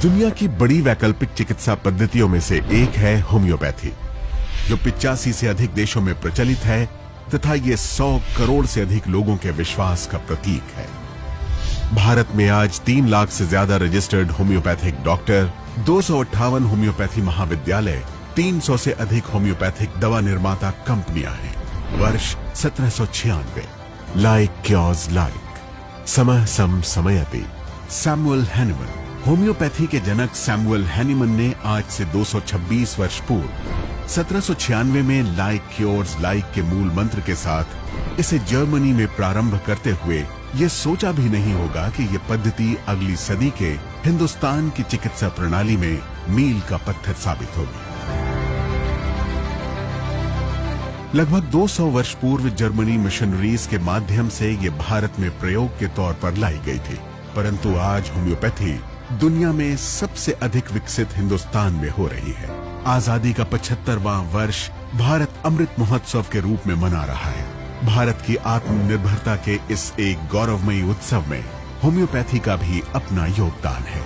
दुनिया की बड़ी वैकल्पिक चिकित्सा पद्धतियों में से एक है होम्योपैथी, जो 85 से अधिक देशों में प्रचलित है तथा ये 100 करोड़ से अधिक लोगों के विश्वास का प्रतीक है। भारत में आज 3 लाख से ज्यादा रजिस्टर्ड होम्योपैथिक डॉक्टर, 258 होम्योपैथी महाविद्यालय, 300 से अधिक होम्योपैथिक दवा निर्माता कंपनियां हैं। वर्ष 1796। लाइक क्योर्स लाइक, समः सम समयति। सैमुअल हैनिमन। होम्योपैथी के जनक सैमुअल हैनिमन ने आज से 226 वर्ष पूर्व 1796 में लाइक क्योर्स लाइक के मूल मंत्र के साथ इसे जर्मनी में प्रारंभ करते हुए यह सोचा भी नहीं होगा कि यह पद्धति अगली सदी के हिंदुस्तान की चिकित्सा प्रणाली में मील का पत्थर साबित होगी। लगभग 200 वर्ष पूर्व जर्मनी मिशनरीज के माध्यम से ये भारत में प्रयोग के तौर पर लाई गई थी, परंतु आज होम्योपैथी दुनिया में सबसे अधिक विकसित हिंदुस्तान में हो रही है। आजादी का 75वां वर्ष भारत अमृत महोत्सव के रूप में मना रहा है। भारत की आत्मनिर्भरता के इस एक गौरवमयी उत्सव में होम्योपैथी का भी अपना योगदान है।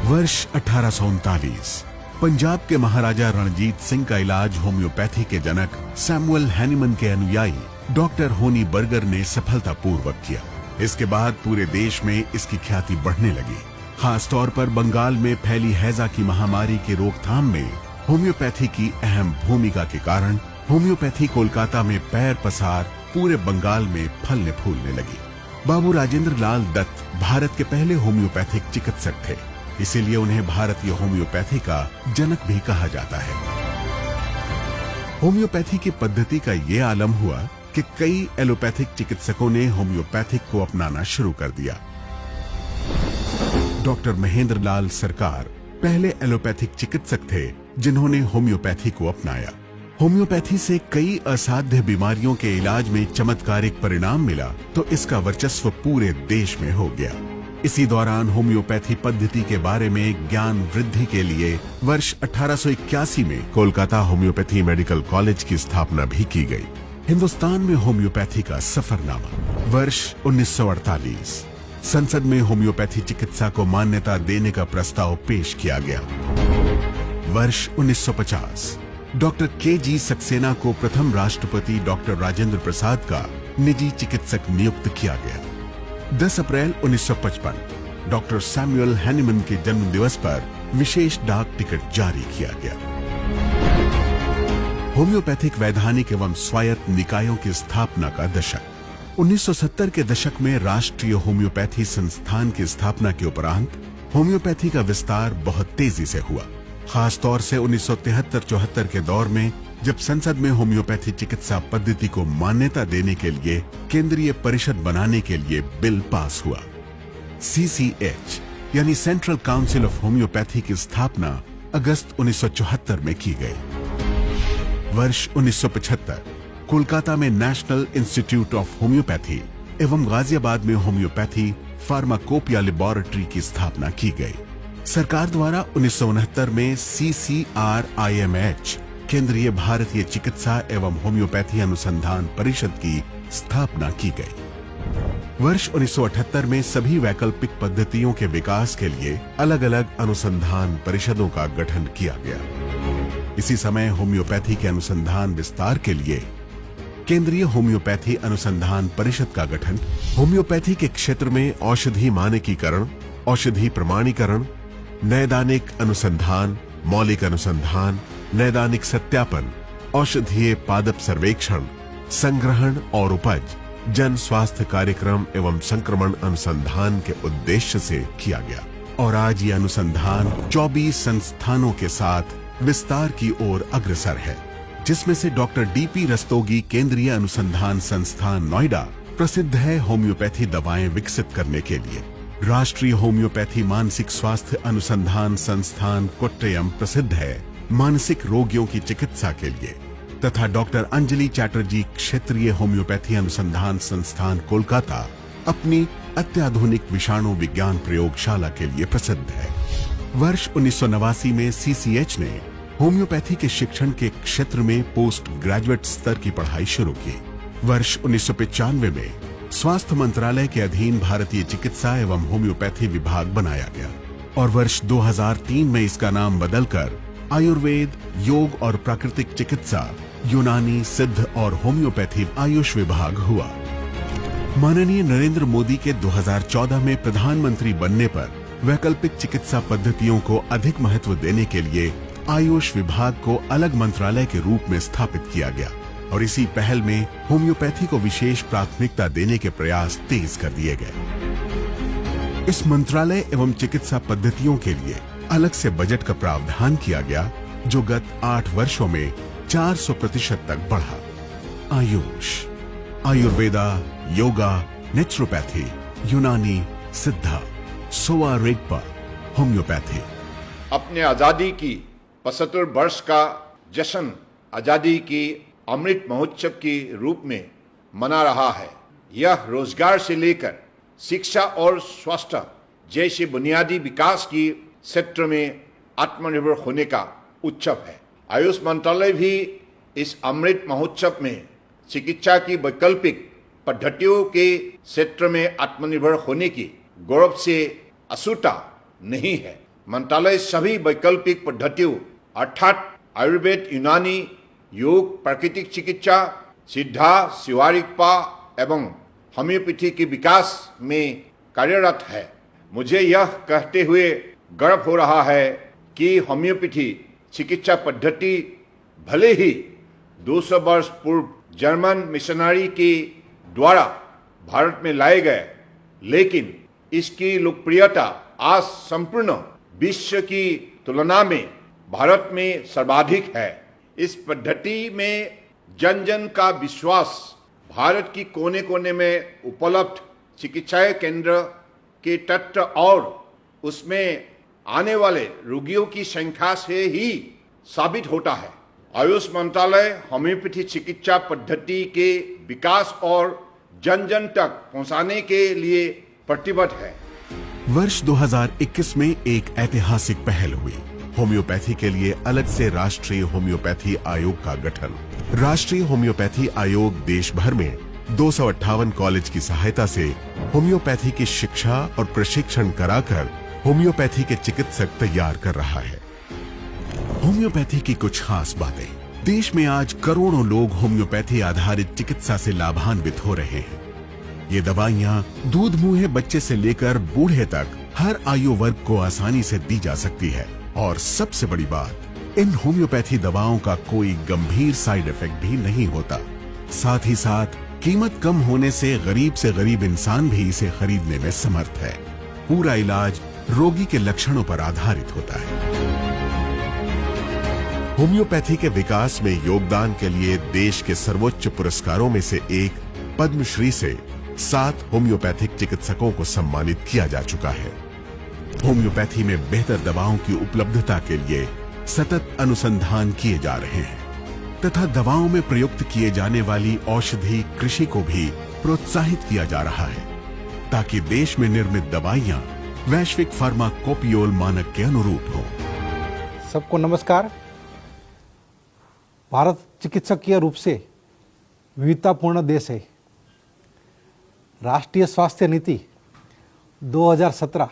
वर्ष 1839। पंजाब के महाराजा रणजीत सिंह का इलाज होम्योपैथी के जनक सैमुअल हैनिमन के अनुयायी डॉक्टर होनी बर्गर ने सफलतापूर्वक किया। इसके बाद पूरे देश में इसकी ख्याति बढ़ने लगी। खासतौर पर बंगाल में फैली हैजा की महामारी की रोकथाम में होम्योपैथी की अहम भूमिका के कारण होम्योपैथी कोलकाता में पैर पसार पूरे बंगाल में फलने फूलने लगी। बाबू राजेंद्र लाल दत्त भारत के पहले होम्योपैथिक चिकित्सक थे, इसीलिए उन्हें भारतीय होम्योपैथी का जनक भी कहा जाता है। होम्योपैथी की पद्धति का ये आलम हुआ कि कई एलोपैथिक चिकित्सकों ने होम्योपैथिक को अपनाना शुरू कर दिया। डॉक्टर महेंद्र लाल सरकार पहले एलोपैथिक चिकित्सक थे जिन्होंने होम्योपैथी को अपनाया। होम्योपैथी से कई असाध्य बीमारियों के इलाज में चमत्कारिक परिणाम मिला तो इसका वर्चस्व पूरे देश में हो गया। इसी दौरान होम्योपैथी पद्धति के बारे में ज्ञान वृद्धि के लिए वर्ष 1881 में कोलकाता होम्योपैथी मेडिकल कॉलेज की स्थापना भी की गई। हिंदुस्तान में होम्योपैथी का सफरनामा। वर्ष 1948। संसद में होम्योपैथी चिकित्सा को मान्यता देने का प्रस्ताव पेश किया गया। वर्ष 1950। Doctor KG. सक्सेना को प्रथम राष्ट्रपति डॉक्टर राजेंद्र प्रसाद का निजी चिकित्सक नियुक्त किया गया। 10 अप्रैल 1955 डॉक्टर सैमुअल हैनिमन के जन्म दिवस पर विशेष डाक टिकट जारी किया गया। होम्योपैथिक वैधानिक एवं स्वायत्त निकायों की स्थापना का दशक। 1970 के दशक में राष्ट्रीय होम्योपैथी संस्थान की स्थापना के उपरांत होम्योपैथी का विस्तार बहुत तेजी से हुआ। खासतौर से 1973-74 के दौर में जब संसद में होम्योपैथी चिकित्सा पद्धति को मान्यता देने के लिए केंद्रीय परिषद बनाने के लिए बिल पास हुआ। CCH यानी सेंट्रल काउंसिल ऑफ होम्योपैथी की स्थापना अगस्त 1974 में की गई। वर्ष 1975 कोलकाता में नेशनल इंस्टीट्यूट ऑफ होम्योपैथी एवं गाजियाबाद में होम्योपैथी फार्माकोपिया लेबोरेटरी की स्थापना की गई। सरकार द्वारा 1969 में CCRIMH केंद्रीय भारतीय चिकित्सा एवं होम्योपैथी अनुसंधान परिषद की स्थापना की गई। वर्ष 1978 में सभी वैकल्पिक पद्धतियों के विकास के लिए अलग अलग अनुसंधान परिषदों का गठन किया गया। इसी समय होम्योपैथी के अनुसंधान विस्तार के लिए केंद्रीय होम्योपैथी अनुसंधान परिषद का गठन होम्योपैथी के क्षेत्र में औषधि मानकीकरण, औषधि प्रमाणीकरण, नैदानिक अनुसंधान, मौलिक अनुसंधान, नैदानिक सत्यापन, औषधीय पादप सर्वेक्षण, संग्रहण और उपज, जन स्वास्थ्य कार्यक्रम एवं संक्रमण अनुसंधान के उद्देश्य से किया गया। और आज ये अनुसंधान 24 संस्थानों के साथ विस्तार की ओर अग्रसर है, जिसमें से डॉक्टर DP रस्तोगी केंद्रीय अनुसंधान संस्थान नोएडा प्रसिद्ध है होम्योपैथी दवाएं विकसित करने के लिए। राष्ट्रीय होम्योपैथी मानसिक स्वास्थ्य अनुसंधान संस्थान कोट्टयम प्रसिद्ध है मानसिक रोगियों की चिकित्सा के लिए, तथा डॉक्टर अंजलि चैटर्जी क्षेत्रीय होम्योपैथी अनुसंधान संस्थान कोलकाता अपनी अत्याधुनिक विषाणु विज्ञान प्रयोगशाला के लिए प्रसिद्ध है। वर्ष 1989 में CCH ने होम्योपैथी के शिक्षण के क्षेत्र में पोस्ट ग्रेजुएट स्तर की पढ़ाई शुरू की। वर्ष 1995 में स्वास्थ्य मंत्रालय के अधीन भारतीय चिकित्सा एवं होम्योपैथी विभाग बनाया गया और वर्ष 2003 में इसका नाम बदलकर आयुर्वेद, योग और प्राकृतिक चिकित्सा, यूनानी, सिद्ध और होम्योपैथी आयुष विभाग हुआ। माननीय नरेंद्र मोदी के 2014 में प्रधानमंत्री बनने पर वैकल्पिक चिकित्सा पद्धतियों को अधिक महत्व देने के लिए आयुष विभाग को अलग मंत्रालय के रूप में स्थापित किया गया और इसी पहल में होम्योपैथी को विशेष प्राथमिकता देने के प्रयास तेज कर दिए गए। इस मंत्रालय एवं चिकित्सा पद्धतियों के लिए अलग से बजट का प्रावधान किया गया, जो गत 8 वर्षों में 400% तक बढ़ा। आयुष, आयुर्वेदा, योगा, नेचुरोपैथी, यूनानी, सिद्धा, सोवा रिगपा, होम्योपैथी। अपने आजादी की 75 वर्ष का जश्न आजादी की अमृत महोत्सव के रूप में मना रहा है। यह रोजगार से लेकर शिक्षा और स्वास्थ्य जैसे बुनियादी विकास के क्षेत्र में आत्मनिर्भर होने का उत्सव है। आयुष मंत्रालय भी इस अमृत महोत्सव में चिकित्सा की वैकल्पिक पद्धतियों के क्षेत्र में आत्मनिर्भर होने की गौरव से अछूता नहीं है। मंत्रालय सभी वैकल्पिक पद्धतियों अर्थात आयुर्वेद, यूनानी, योग, प्राकृतिक चिकित्सा, सिद्धा, शिवारिकपा एवं होम्योपैथी के विकास में कार्यरत है। मुझे यह कहते हुए गर्व हो रहा है कि होम्योपैथी चिकित्सा पद्धति भले ही 200 वर्ष पूर्व जर्मन मिशनरी के द्वारा भारत में लाए गए, लेकिन इसकी लोकप्रियता आज संपूर्ण विश्व की तुलना में भारत में सर्वाधिक है। इस पद्धति में जन जन का विश्वास भारत की कोने कोने में उपलब्ध चिकित्सा केंद्र के तथ्य और उसमें आने वाले रोगियों की संख्या से ही साबित होता है। आयुष मंत्रालय होम्योपैथी चिकित्सा पद्धति के विकास और जन जन तक पहुंचाने के लिए प्रतिबद्ध है। वर्ष 2021 में एक ऐतिहासिक पहल हुई। होम्योपैथी के लिए अलग से राष्ट्रीय होम्योपैथी आयोग का गठन। राष्ट्रीय होम्योपैथी आयोग देश भर में 258 कॉलेज की सहायता से होम्योपैथी की शिक्षा और प्रशिक्षण कराकर होम्योपैथी के चिकित्सक तैयार कर रहा है। होम्योपैथी की कुछ खास बातें। देश में आज करोड़ों लोग होम्योपैथी आधारित चिकित्सा से लाभान्वित हो रहे हैं। ये दवाइयाँ दूध मुंहे बच्चे से लेकर बूढ़े तक हर आयु वर्ग को आसानी से दी जा सकती है और सबसे बड़ी बात, इन होम्योपैथी दवाओं का कोई गंभीर साइड इफेक्ट भी नहीं होता। साथ ही साथ कीमत कम होने से गरीब इंसान भी इसे खरीदने में समर्थ है। पूरा इलाज रोगी के लक्षणों पर आधारित होता है। होम्योपैथी के विकास में योगदान के लिए देश के सर्वोच्च पुरस्कारों में से एक पद्मश्री से 7 होम्योपैथिक चिकित्सकों को सम्मानित किया जा चुका है। होम्योपैथी में बेहतर दवाओं की उपलब्धता के लिए सतत अनुसंधान किए जा रहे हैं तथा दवाओं में प्रयुक्त किए जाने वाली औषधि कृषि को भी प्रोत्साहित किया जा रहा है ताकि देश में निर्मित दवाइयां वैश्विक फार्माकोपियोल मानक के अनुरूप हो। सबको नमस्कार। भारत चिकित्सकीय रूप से विविधतापूर्ण देश है। राष्ट्रीय स्वास्थ्य नीति 2017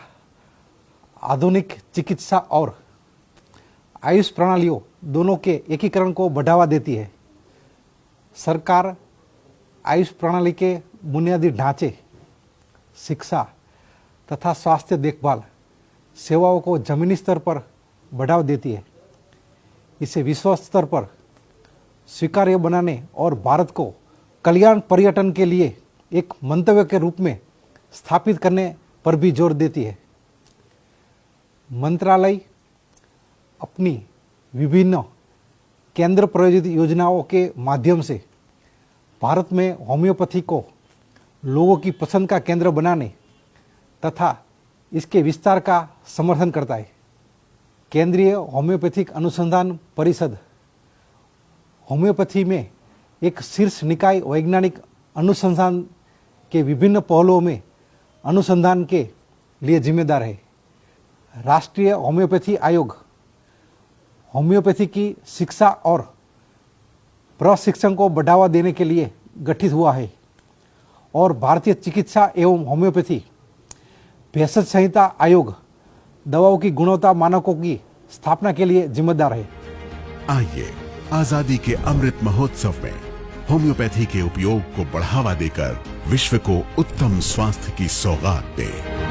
आधुनिक चिकित्सा और आयुष प्रणालियों दोनों के एकीकरण को बढ़ावा देती है। सरकार आयुष प्रणाली के बुनियादी ढांचे, शिक्षा तथा स्वास्थ्य देखभाल सेवाओं को जमीनी स्तर पर बढ़ावा देती है। इसे विश्व स्तर पर स्वीकार्य बनाने और भारत को कल्याण पर्यटन के लिए एक मंतव्य के रूप में स्थापित करने पर भी जोर देती है। मंत्रालय अपनी विभिन्न केंद्र प्रायोजित योजनाओं के माध्यम से भारत में होम्योपैथी को लोगों की पसंद का केंद्र बनाने तथा इसके विस्तार का समर्थन करता है। केंद्रीय होम्योपैथिक अनुसंधान परिषद होम्योपैथी में एक शीर्ष निकाय वैज्ञानिक अनुसंधान के विभिन्न पहलुओं में अनुसंधान के लिए जिम्मेदार है। राष्ट्रीय होम्योपैथी आयोग होम्योपैथी की शिक्षा और प्रशिक्षण को बढ़ावा देने के लिए गठित हुआ है और भारतीय चिकित्सा एवं होम्योपैथी भेषज संहिता आयोग दवाओं की गुणवत्ता मानकों की स्थापना के लिए जिम्मेदार है। आइए आजादी के अमृत महोत्सव में होम्योपैथी के उपयोग को बढ़ावा देकर विश्व को उत्तम स्वास्थ्य की सौगात दें।